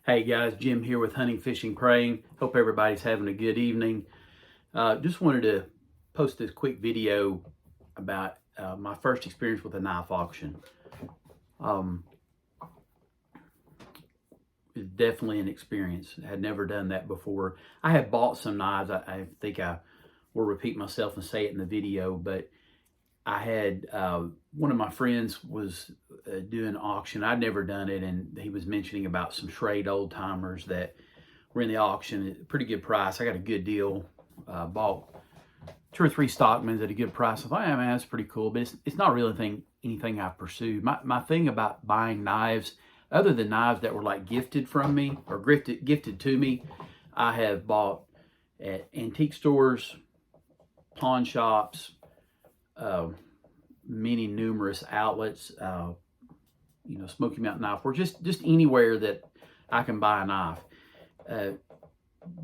Hey guys, Jim here with Hunting, Fishing, Praying. Hope everybody's having a good evening. Just wanted to post this quick video about my first experience with a knife auction. It's definitely an experience. I had never done that before. I had bought some knives. I think I will repeat myself and say it in the video, but I had one of my friends was doing an auction. I'd never done it, and he was mentioning about some Schrade old timers that were in the auction at a pretty good price. I got a good deal. Bought 2 or 3 Stockmans at a good price. I thought, yeah, man, that's pretty cool. But it's not really anything I've pursued. My thing about buying knives, other than knives that were like gifted from me or gifted to me, I have bought at antique stores, pawn shops, many numerous outlets, Smoky Mountain Knife Works, just anywhere that I can buy a knife.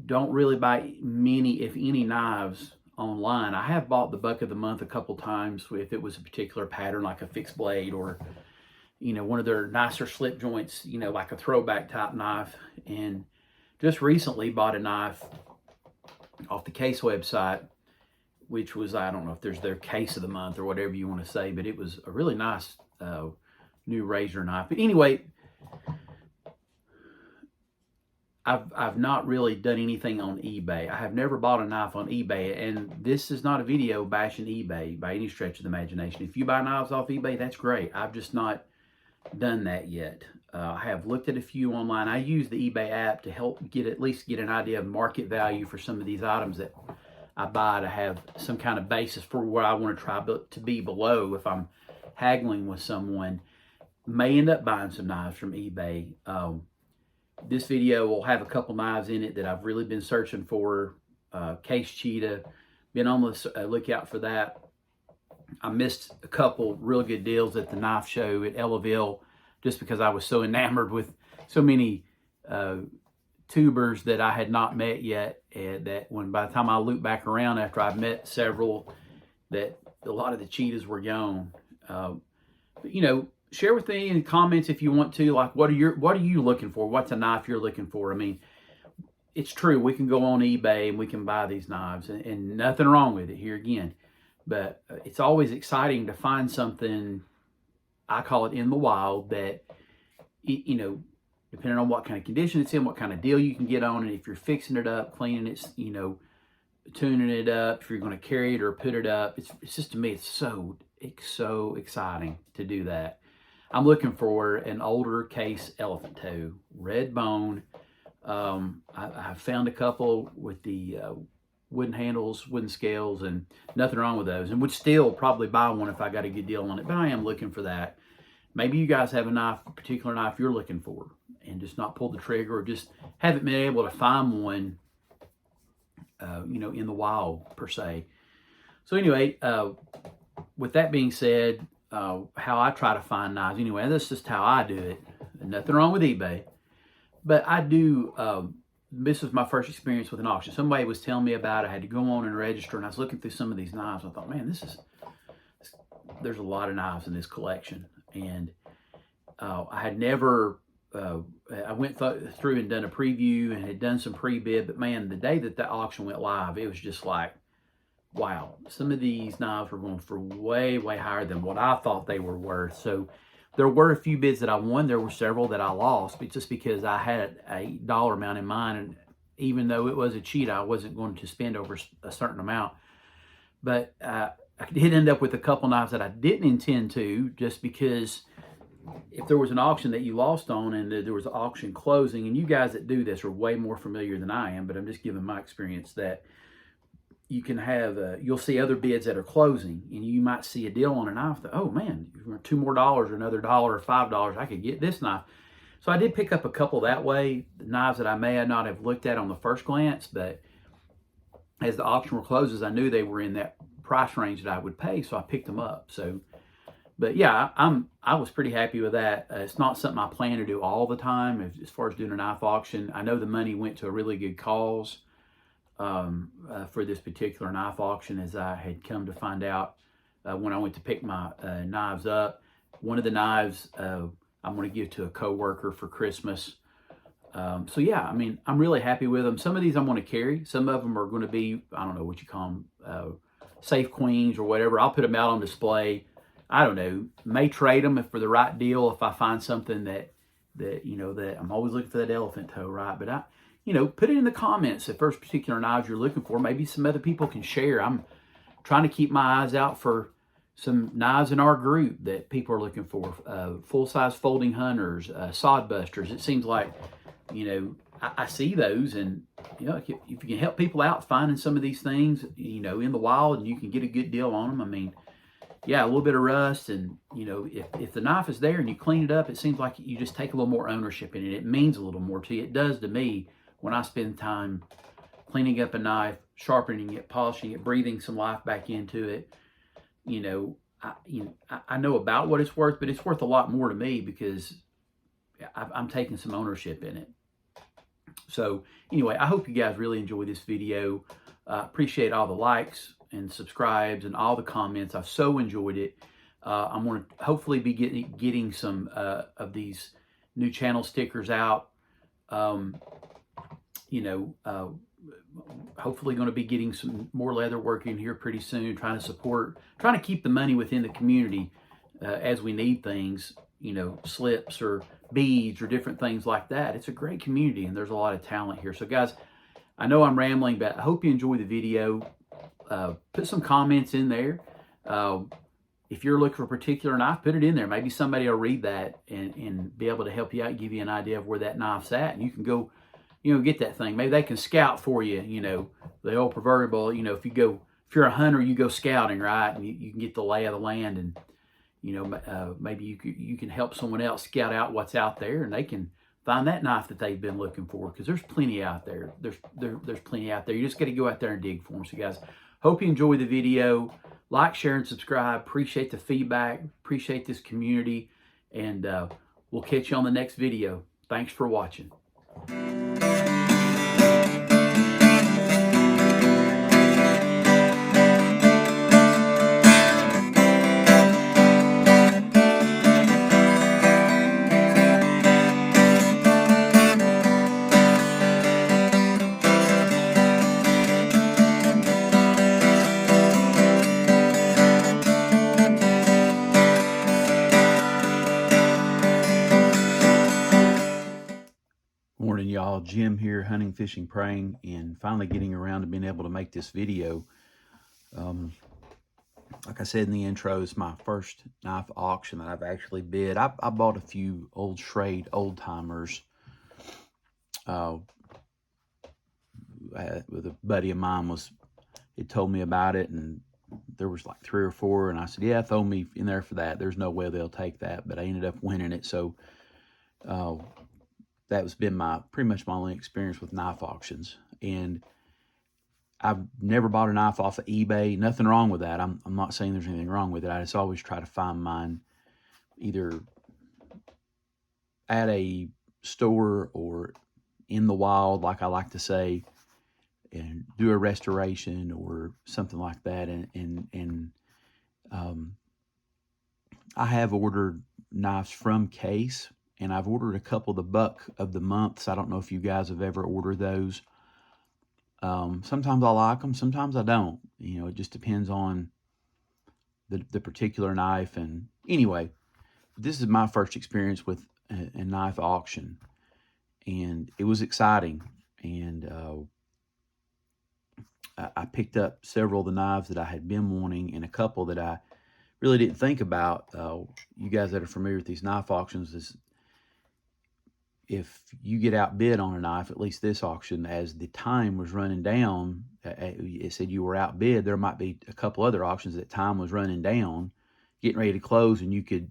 Don't really buy many, if any, knives online. I have bought the Buck of the Month a couple times if it was a particular pattern, like a fixed blade or, one of their nicer slip joints, like a throwback type knife. And just recently bought a knife off the Case website, which was, I don't know if there's their Case of the Month or whatever you want to say, but it was a really nice new razor knife. But anyway, I've not really done anything on eBay. I have never bought a knife on eBay, and this is not a video bashing eBay by any stretch of the imagination. If you buy knives off eBay, that's great. I've just not done that yet. I have looked at a few online. I use the eBay app to help at least get an idea of market value for some of these items that I buy, to have some kind of basis for where I want to try to be below if I'm haggling with someone. May end up buying some knives from eBay. This video will have a couple knives in it that I've really been searching for. Case Cheetah, been on the lookout for that. I missed a couple real good deals at the knife show at Ellaville just because I was so enamored with so many tubers that I had not met yet, and that by the time I loop back around after I've met several, that a lot of the cheetahs were gone. Share with me in the comments if you want to, like, what are you looking for? What's a knife you're looking for? I mean, it's true, we can go on eBay and we can buy these knives, and nothing wrong with it here again, but it's always exciting to find something, I call it in the wild, that depending on what kind of condition it's in, what kind of deal you can get on it, if you're fixing it up, cleaning it, tuning it up, if you're going to carry it or put it up. It's just, to me, it's so exciting to do that. I'm looking for an older Case elephant toe, red bone. I found a couple with the wooden handles, wooden scales, and nothing wrong with those, and would still probably buy one if I got a good deal on it, but I am looking for that. Maybe you guys have a particular knife you're looking for and just not pulled the trigger, or just haven't been able to find one, in the wild per se. So anyway, with that being said, how I try to find knives, anyway, that's just how I do it. Nothing wrong with eBay, but I do, this was my first experience with an auction. Somebody was telling me about it. I had to go on and register, and I was looking through some of these knives. I thought, man, there's a lot of knives in this collection. And I had never, I went through and done a preview and had done some pre-bid, but man, the day that auction went live, it was just like, wow, some of these knives were going for way, way higher than what I thought they were worth. So there were a few bids that I won. There were several that I lost, but just because I had a dollar amount in mind, and even though it was a cheetah, I wasn't going to spend over a certain amount. But I did end up with a couple knives that I didn't intend to, just because if there was an auction that you lost on and there was an auction closing, and you guys that do this are way more familiar than I am, but I'm just giving my experience, that you can have, you'll see other bids that are closing, and you might see a deal on a knife that, oh man, $2 more or another $1 or $5, I could get this knife. So I did pick up a couple that way, the knives that I may not have looked at on the first glance, but as the auction closes, I knew they were in that price range that I would pay, so I picked them up. So, but yeah, I was pretty happy with that. It's not something I plan to do all the time as far as doing a knife auction. I know the money went to a really good cause for this particular knife auction, as I had come to find out when I went to pick my knives up. One of the knives I'm going to give to a coworker for Christmas. So yeah, I mean, I'm really happy with them. Some of these I'm going to carry. Some of them are going to be, I don't know what you call them, safe queens or whatever. I'll put them out on display. I don't know. May trade them if for the right deal if I find something that that I'm always looking for that elephant toe, right? But put it in the comments if there's particular knives you're looking for. Maybe some other people can share. I'm trying to keep my eyes out for some knives in our group that people are looking for. Full-size folding hunters, sod busters. It seems like, I see those, and if you can help people out finding some of these things, in the wild, and you can get a good deal on them. I mean, yeah, a little bit of rust, and if the knife is there and you clean it up, it seems like you just take a little more ownership in it. It means a little more to you. It does to me when I spend time cleaning up a knife, sharpening it, polishing it, breathing some life back into it. I know about what it's worth, but it's worth a lot more to me because I'm taking some ownership in it. So anyway, I hope you guys really enjoy this video. Appreciate all the likes and subscribes and all the comments. I've so enjoyed it. I'm going to hopefully be getting some of these new channel stickers out. Hopefully going to be getting some more leather work in here pretty soon, trying to keep the money within the community as we need things, slips or beads or different things like that. It's a great community and there's a lot of talent here. So guys, I know I'm rambling, but I hope you enjoy the video. Put some comments in there. If you're looking for a particular knife, put it in there. Maybe somebody will read that and be able to help you out, give you an idea of where that knife's at, and you can go get that thing. Maybe they can scout for you, the old proverbial, if you're a hunter, you go scouting, right? And you can get the lay of the land, and, maybe you can help someone else scout out what's out there, and they can find that knife that they've been looking for, because there's plenty out there. There's plenty out there. You just got to go out there and dig for them. So guys, hope you enjoy the video. Like, share, and subscribe. Appreciate the feedback. Appreciate this community, and we'll catch you on the next video. Thanks for watching. Morning, y'all. Jim here, hunting, fishing, praying, and finally getting around to being able to make this video. Like I said in the intro, it's my first knife auction that I've actually bid. I bought a few old Schrade old timers with a buddy of mine had told me about it, and there was like 3 or 4, and I said, yeah, throw me in there for that. There's no way they'll take that, but I ended up winning it. So that's been pretty much my only experience with knife auctions. And I've never bought a knife off of eBay. Nothing wrong with that. I'm not saying there's anything wrong with it. I just always try to find mine either at a store or in the wild, like I like to say, and do a restoration or something like that. And I have ordered knives from Case, and I've ordered a couple of the Buck of the Months. I don't know if you guys have ever ordered those. Sometimes I like them, sometimes I don't. It just depends on the particular knife. And anyway, this is my first experience with a knife auction, and it was exciting. And I picked up several of the knives that I had been wanting, and a couple that I really didn't think about. You guys that are familiar with these knife auctions, if you get outbid on a knife, at least this auction, as the time was running down, it said you were outbid. There might be a couple other auctions that time was running down, getting ready to close, and you could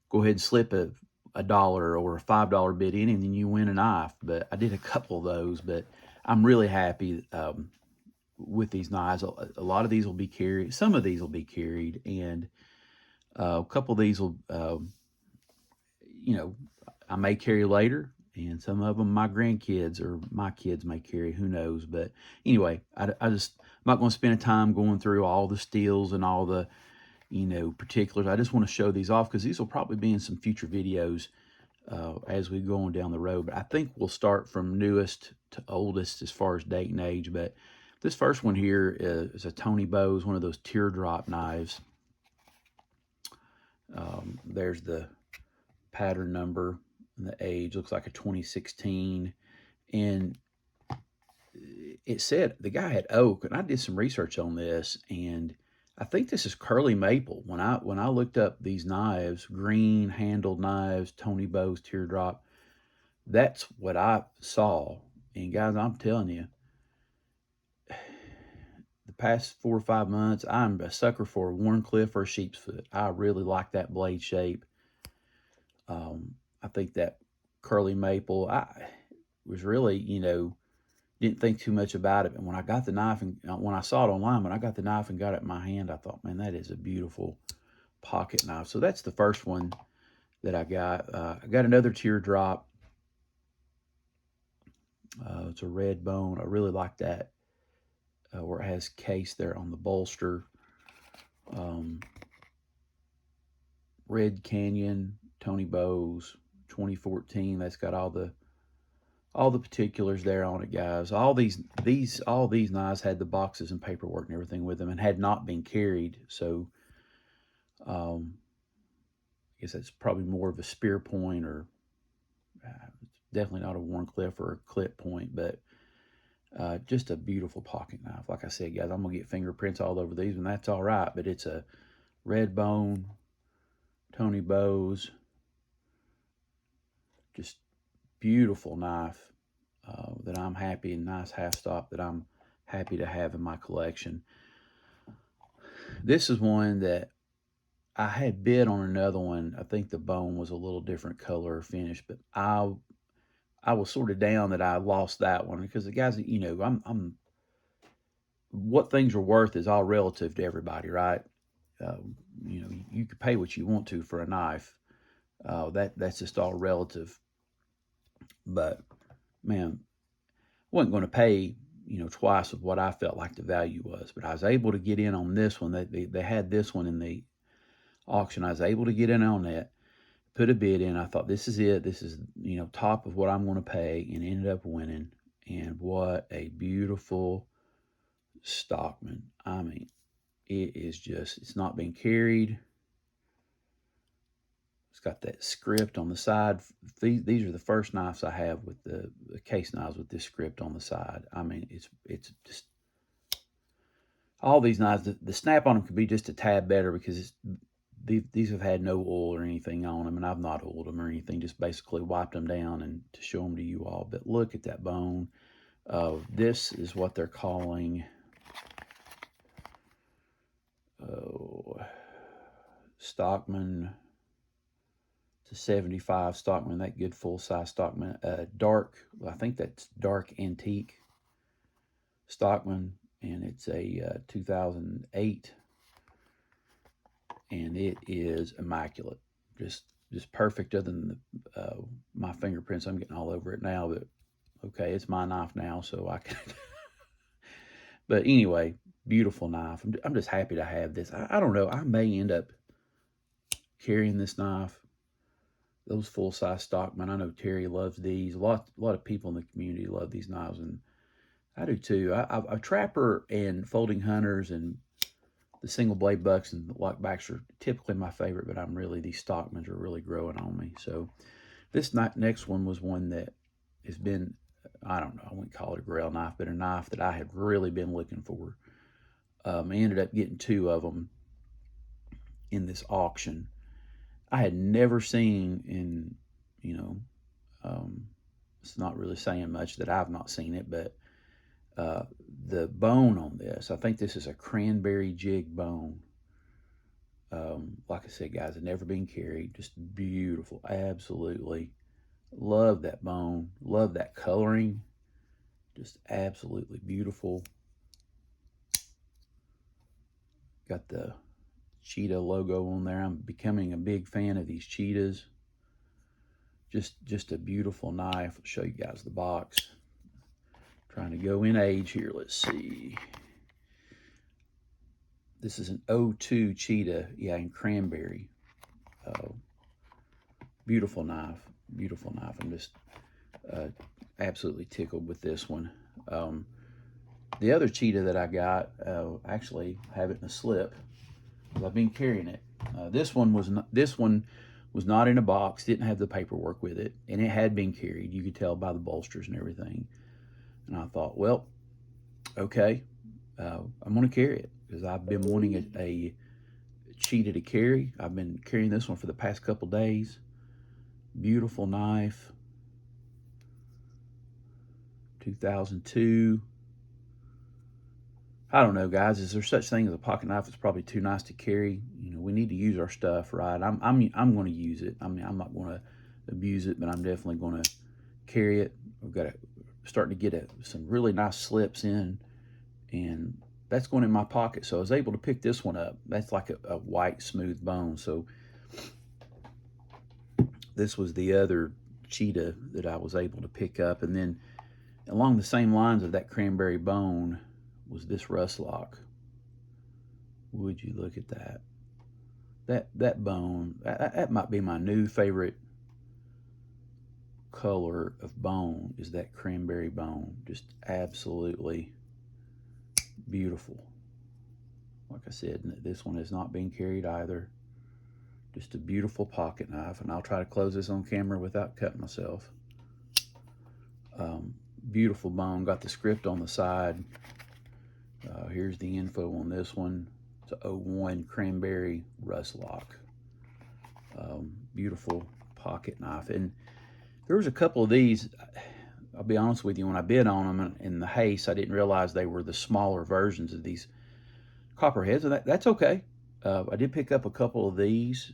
go ahead and slip a $1 or a $5 bid in, and then you win a knife. But I did a couple of those, but I'm really happy with these knives. A lot of these will be carried. Some of these will be carried, and a couple of these will, I may carry later, and some of them my grandkids or my kids may carry, who knows. But anyway, I'm not going to spend time going through all the steels and all the, particulars. I just want to show these off because these will probably be in some future videos. as we go on down the road. But I think we'll start from newest to oldest as far as date and age. But this first one here is a Tony Bose, one of those teardrop knives. There's the pattern number and the age. Looks like a 2016. And it said the guy had oak, and I did some research on this, and I think this is curly maple. When I looked up these knives, green handled knives, Tony Bose teardrop, that's what I saw. And guys, I'm telling you, the past 4 or 5 months, I'm a sucker for a Warncliffe or a sheep's foot. I really like that blade shape. I think that curly maple, I was really, didn't think too much about it. And when I got the knife, and when I saw it online, when I got the knife and got it in my hand, I thought, man, that is a beautiful pocket knife. So that's the first one that I got. I got another teardrop. It's a red bone. I really like that, where it has case there on the bolster. Red Canyon, Tony Bose, 2014. That's got all the particulars there on it, guys. All these knives had the boxes and paperwork and everything with them, and had not been carried. So, I guess that's probably more of a spear point, or definitely not a Warncliffe or a clip point, but just a beautiful pocket knife. Like I said, guys, I'm gonna get fingerprints all over these, and that's all right. But it's a red bone, Tony Bose, just beautiful knife that I'm happy, and nice half stop that I'm happy to have in my collection. This is one that I had bid on another one. I think the bone was a little different color or finish, but I was sort of down that I lost that one, because the guys, I'm what things are worth is all relative to everybody, right? You could pay what you want to for a knife. That's just all relative. But man, I wasn't going to pay twice of what I felt like the value was. But I was able to get in on this one. They had this one in the auction. I was able to get in on that, put a bid in. I thought, this is it. This is top of what I'm going to pay, and ended up winning. And what a beautiful Stockman. I mean, it is just, it's not been carried. It's got that script on the side. These are the first knives I have with the case knives with this script on the side. I mean, it's just, all these knives, the snap on them could be just a tad better, because these have had no oil or anything on them, and I've not oiled them or anything, just basically wiped them down and to show them to you all. But look at that bone. This is what they're calling Stockman. It's a 75 Stockman, that good full-size Stockman. Dark, I think that's dark antique Stockman, and it's a 2008, and it is immaculate. Just perfect, other than my fingerprints. I'm getting all over it now, but okay, it's my knife now, so I can. But anyway, beautiful knife. I'm just happy to have this. I don't know. I may end up carrying this knife. Those full-size Stockman. I know Terry loves these. A lot of people in the community love these knives, and I do too. A trapper and folding hunters and the single blade bucks and the lockbacks are typically my favorite, but these Stockmans are really growing on me. So this next one was one that has been, I don't know, I wouldn't call it a grail knife, but a knife that I have really been looking for. I ended up getting 2 of them in this auction. I had never seen in, it's not really saying much that I've not seen it, but the bone on this, I think this is a cranberry jig bone. Like I said, guys, it's never been carried. Just beautiful. Absolutely love that bone. Love that coloring. Just absolutely beautiful. Got the cheetah logo on there. I'm becoming a big fan of these cheetahs. Just a beautiful knife. I'll show you guys the box. Trying to go in age here. Let's see. This is an 02 cheetah, yeah, in cranberry. Beautiful knife, beautiful knife. I'm just absolutely tickled with this one. The other cheetah that I got, actually have it in a slip. I've been carrying it. This one was not in a box, didn't have the paperwork with it, and it had been carried. You could tell by the bolsters and everything. And I thought, well, okay, I'm going to carry it because I've been wanting a cheetah to carry. I've been carrying this one for the past couple days. Beautiful knife. 2002. I don't know, guys. Is there such thing as a pocket knife that's probably too nice to carry? You know, we need to use our stuff, right? I'm going to use it. I mean, I'm not going to abuse it, but I'm definitely going to carry it. We've got starting to get some really nice slips in, and that's going in my pocket. So I was able to pick this one up. That's like a white smooth bone. So this was the other cheetah that I was able to pick up, and then along the same lines of that cranberry bone was this Rustlock. Would you look at that? That bone, that might be my new favorite color of bone, is that cranberry bone. Just absolutely beautiful. Like I said, this one has not been carried either. Just a beautiful pocket knife, and I'll try to close this on camera without cutting myself. Beautiful bone, got the script on the side. Here's the info on this one. It's a 01 cranberry Rustlock. Beautiful pocket knife. And there was a couple of these, I'll be honest with you, when I bid on them in the haste, I didn't realize they were the smaller versions of these copperheads, and that's okay. I did pick up a couple of these.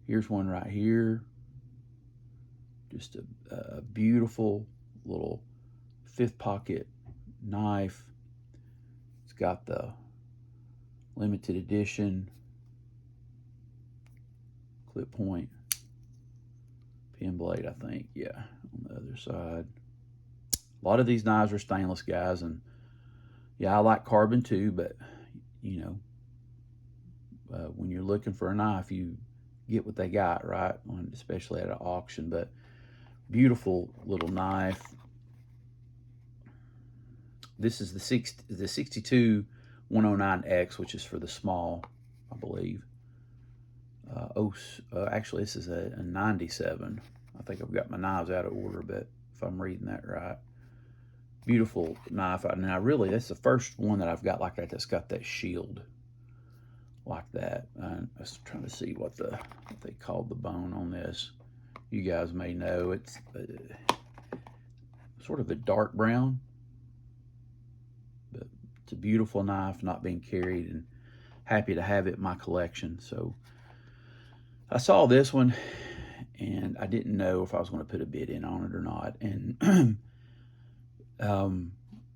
Here's one right here. Just a beautiful little fifth pocket knife. It's got the limited edition clip point pin blade, I think. Yeah, on the other side. A lot of these knives are stainless, guys, and yeah, I like carbon too, but you know, when you're looking for a knife, you get what they got, right? Especially at an auction. But beautiful little knife. This is the 62 109X, which is for the small, I believe. Actually, this is a 97. I think I've got my knives out of order, but if I'm reading that right. Beautiful knife. And that's the first one that I've got like that that's got that shield like that. I was trying to see what they called the bone on this. You guys may know. It's sort of a dark brown, but it's a beautiful knife, not being carried, and happy to have it in my collection. So I saw this one, and I didn't know if I was going to put a bid in on it or not. And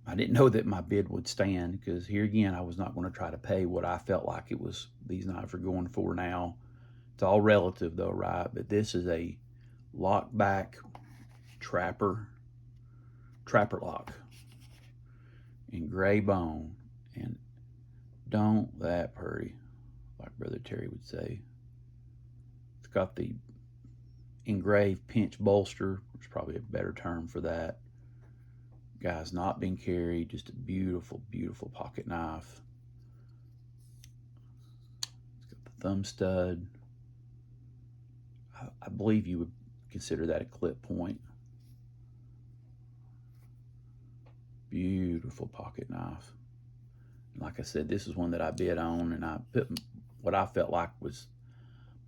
I didn't know that my bid would stand, because here again, I was not going to try to pay what I felt like these knives are going for now. It's all relative though, right? But this is a lockback trapper lock in gray bone, and don't that pretty, like Brother Terry would say. It's got the engraved pinch bolster, which is probably a better term for that. Guys, not being carried, just a beautiful, beautiful pocket knife. It's got the thumb stud. I believe you would consider that a clip point. Beautiful pocket knife. And like I said, this is one that I bid on, and I put what I felt like was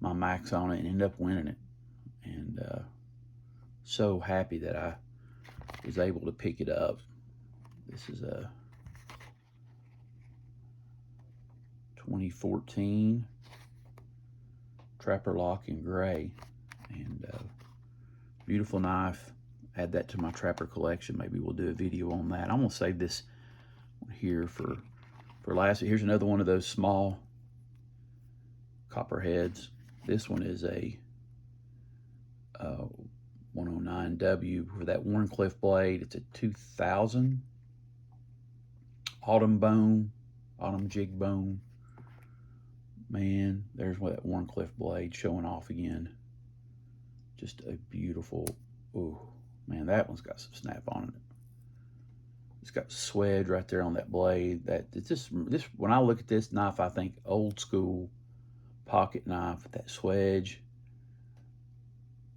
my max on it and ended up winning it. And so happy that I was able to pick it up. This is a 2014 Trapper Lock in gray, and beautiful knife. Add that to my trapper collection. Maybe we'll do a video on that. I'm gonna save this one here for last. Here's another one of those small copperheads. This one is a 109W for that Warncliffe blade. It's a 2000 autumn jig bone. Man, there's that Warncliffe blade showing off again. Just a beautiful, oh man, that one's got some snap on it. It's got swedge right there on that blade. That it's just this. When I look at this knife, I think old school pocket knife. That swedge,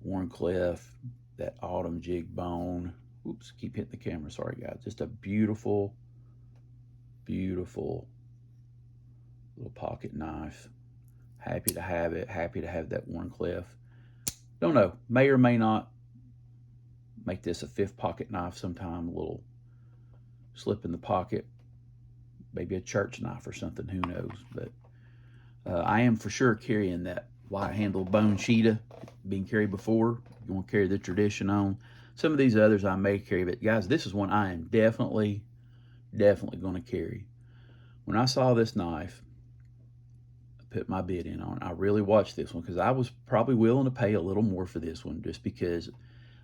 Warncliffe, that autumn jig bone. Oops, keep hitting the camera. Sorry, guys. Just a beautiful, beautiful little pocket knife. Happy to have it. Happy to have that Warncliffe. Don't know. May or may not make this a 5th pocket knife sometime. A little slip in the pocket. Maybe a church knife or something. Who knows? But I am for sure carrying that white-handled bone cheetah. Been carried before. You want to carry the tradition on. Some of these others I may carry. But, guys, this is one I am definitely going to carry. When I saw this knife, put my bid in on. I really watched this one because I was probably willing to pay a little more for this one just because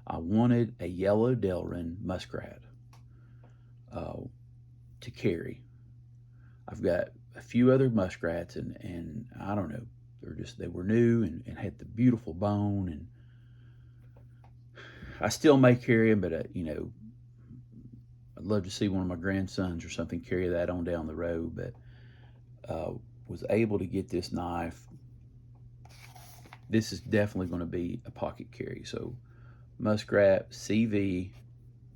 I wanted a yellow Delrin Muskrat to carry. I've got a few other Muskrats and I don't know, they were new and had the beautiful bone, and I still may carry them, but you know, I'd love to see one of my grandsons or something carry that on down the road. But was able to get this knife. This is definitely going to be a pocket carry. So Muskrat CV,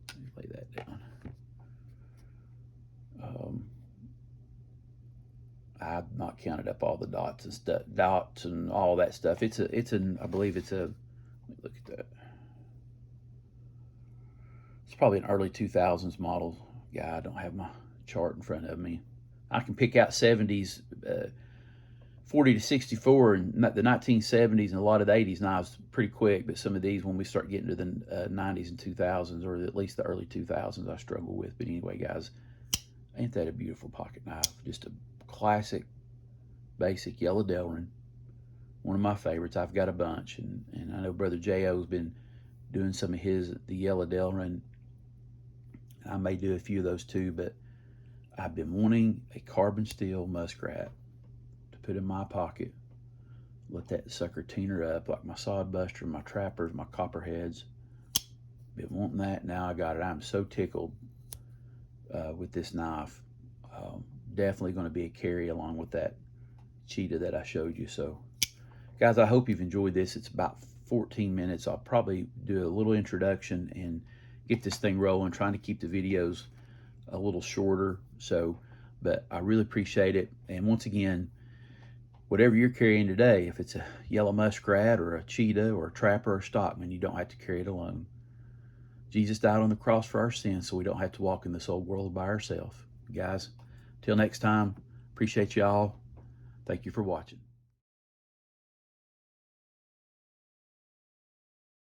let me lay that down. I've not counted up all the dots and stuff, dots and all that stuff. I believe it's a, let me look at that. It's probably an early 2000s model. Yeah, I don't have my chart in front of me. I can pick out 70s, 40 to 64, and the 1970s and a lot of the 80s knives pretty quick. But some of these, when we start getting to the 90s and 2000s, or at least the early 2000s, I struggle with. But anyway, guys, ain't that a beautiful pocket knife? Just a classic, basic yellow Delrin. One of my favorites. I've got a bunch, and I know Brother J.O.'s been doing some of the yellow Delrin. I may do a few of those too, but I've been wanting a carbon steel Muskrat to put in my pocket. Let that sucker teener up like my Sodbuster, my Trappers, my Copperheads. Been wanting that. Now I got it. I'm so tickled with this knife. Definitely going to be a carry along with that Cheetah that I showed you. So, guys, I hope you've enjoyed this. It's about 14 minutes. I'll probably do a little introduction and get this thing rolling, trying to keep the videos a little shorter. So, but I really appreciate it. And once again, whatever you're carrying today, if it's a yellow Muskrat or a Cheetah or a Trapper or a Stockman, you don't have to carry it alone. Jesus died on the cross for our sins, so we don't have to walk in this old world by ourselves. Guys, till next time, appreciate y'all. Thank you for watching.